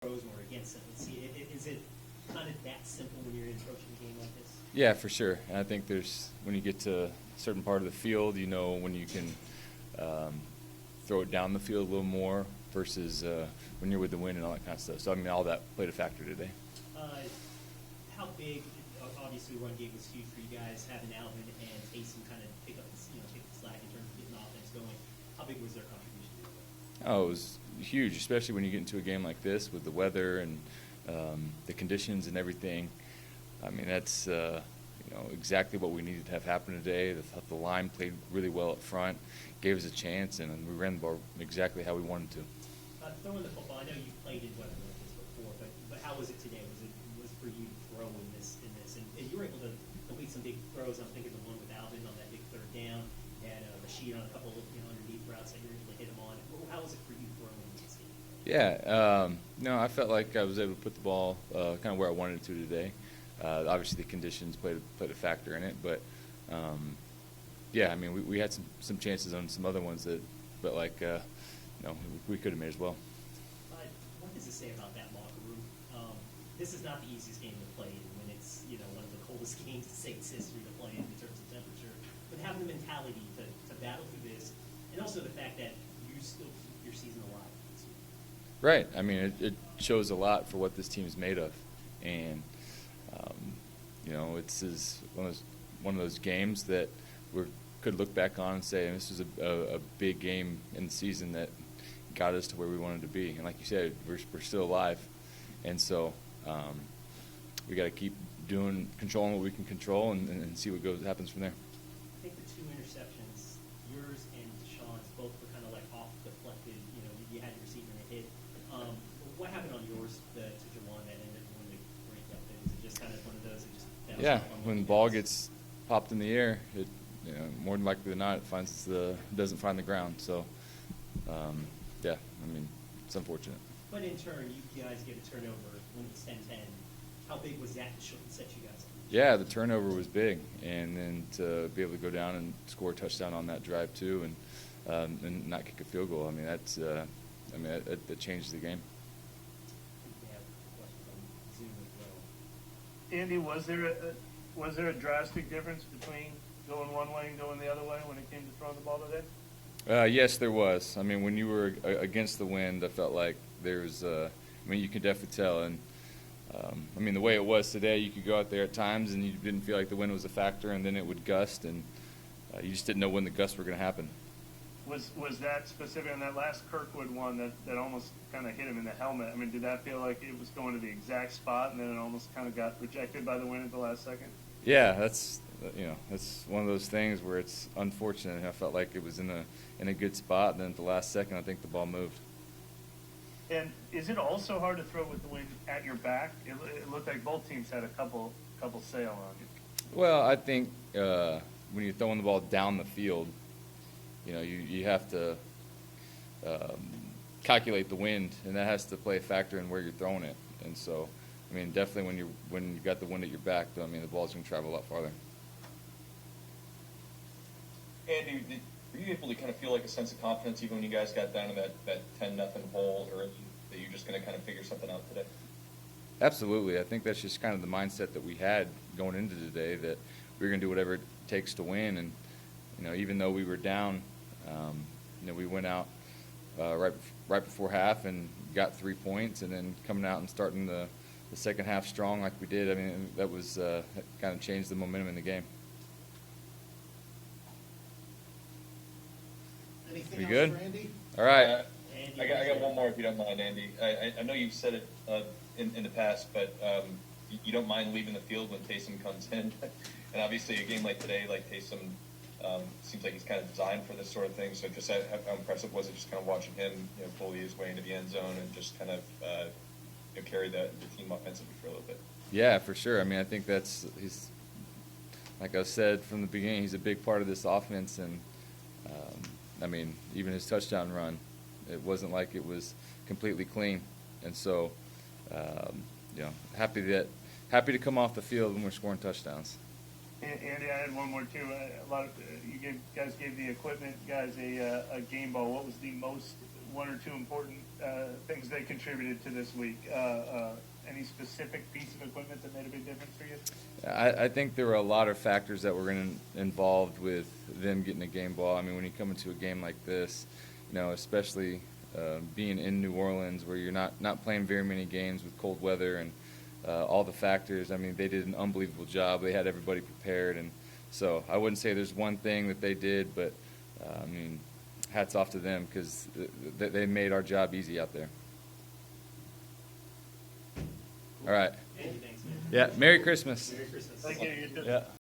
pros were against them. Is it kind of that simple when you're approaching a game like this? Yeah, for sure. And I think when you get to a certain part of the field, you know when you can throw it down the field a little more versus when you're with the wind and all that kind of stuff. So, I mean, all that played a factor today. How big, obviously, run game was huge for you guys, having Alvin and Taysom kind of pick the slack in terms of getting offense going. How big was their contribution to it? Oh, it was huge, especially when you get into a game like this with the weather and the conditions and everything. I mean, that's exactly what we needed to have happen today. The line played really well up front, gave us a chance, and we ran the ball exactly how we wanted to. Throwing the football, I know you played in weather like this before, but how was it today? Was it for you to throw in this, and you were able to complete some big throws. I'm thinking the one with Alvin on that big third down. You had Rashid on a couple of underneath routes that you were able to hit him on. How was it for you throwing in this game? Yeah, no, I felt like I was able to put the ball kind of where I wanted to today. Obviously, the conditions played a factor in it, but yeah, I mean, we had some chances on some other ones that, but like, we could have made as well. What does it say about that locker room? This is not the easiest game to play when it's one of the coldest games in Saints history to play in terms of temperature. But having the mentality to battle through this, and also the fact that you still keep your season alive. Right. I mean, it shows a lot for what this team is made of, and it's one of those games that we could look back on and say this was a big game in the season that got us to where we wanted to be. And like you said, we're still alive, and so we got to keep controlling what we can control and see what happens from there. I think the two interceptions, yours and Deshaun's, both were kind of like off deflected. You had your receiver in a hit. What happened on yours to Jawan that ended up when they break up? Was it just kind of one of those that just bounced off on when the ball gets popped in the air, it more than likely than not it doesn't find the ground. So yeah, I mean, it's unfortunate. But in turn, you guys get a turnover when it's 10-10. How big was that to set you guys up? Yeah, the turnover was big, and then to be able to go down and score a touchdown on that drive too, and not kick a field goal. I mean, that changes the game. Andy, was there a drastic difference between going one way and going the other way when it came to throwing the ball today? Yes, there was. I mean, when you were against the wind, I felt like there was. You could definitely tell. And the way it was today, you could go out there at times and you didn't feel like the wind was a factor, and then it would gust, and you just didn't know when the gusts were going to happen. Was that specific on that last Kirkwood one that almost kind of hit him in the helmet? I mean, did that feel like it was going to the exact spot, and then it almost kind of got rejected by the wind at the last second? Yeah, that's one of those things where it's unfortunate. I felt like it was in a good spot, and then at the last second, I think the ball moved. And is it also hard to throw with the wind at your back? It looked like both teams had a couple sail on you. Well, I think when you're throwing the ball down the field, you have to calculate the wind, and that has to play a factor in where you're throwing it. And so, I mean, definitely when you got the wind at your back, though, I mean, the ball's going to travel a lot farther. Andy, were you able to kind of feel like a sense of confidence even when you guys got down to that 10-0 hole early, that you're just going to kind of figure something out today? Absolutely. I think that's just kind of the mindset that we had going into today, that we were going to do whatever it takes to win. And even though we were down, we went out right before half and got 3 points, and then coming out and starting the second half strong like we did. I mean, that was that kind of changed the momentum in the game. Anything We else good? for Andy? All right. I got one more if you don't mind, Andy. I know you've said it in the past, but you don't mind leaving the field when Taysom comes in. And obviously a game like today, like Taysom, seems like he's kind of designed for this sort of thing. So just how impressive was it just kind of watching him bully his way into the end zone and just kind of carry the team offensively for a little bit? Yeah, for sure. I mean, I think he's like I said from the beginning, he's a big part of this offense. And I mean, even his touchdown run, it wasn't like it was completely clean. And so, happy to come off the field when we're scoring touchdowns. Andy, I had one more too. You guys gave the equipment guys a game ball. What was the most one or two important things they contributed to this week. Any specific piece of equipment that made a big difference for you? I think there were a lot of factors that were involved with them getting a game ball. I mean, when you come into a game like this, especially being in New Orleans where you're not playing very many games with cold weather and all the factors, I mean, they did an unbelievable job. They had everybody prepared. And so I wouldn't say there's one thing that they did, but, I mean, hats off to them because they made our job easy out there. All right. Andy, thanks, man. Yeah, Merry Christmas. Merry Christmas. Thank you. You too. Yeah.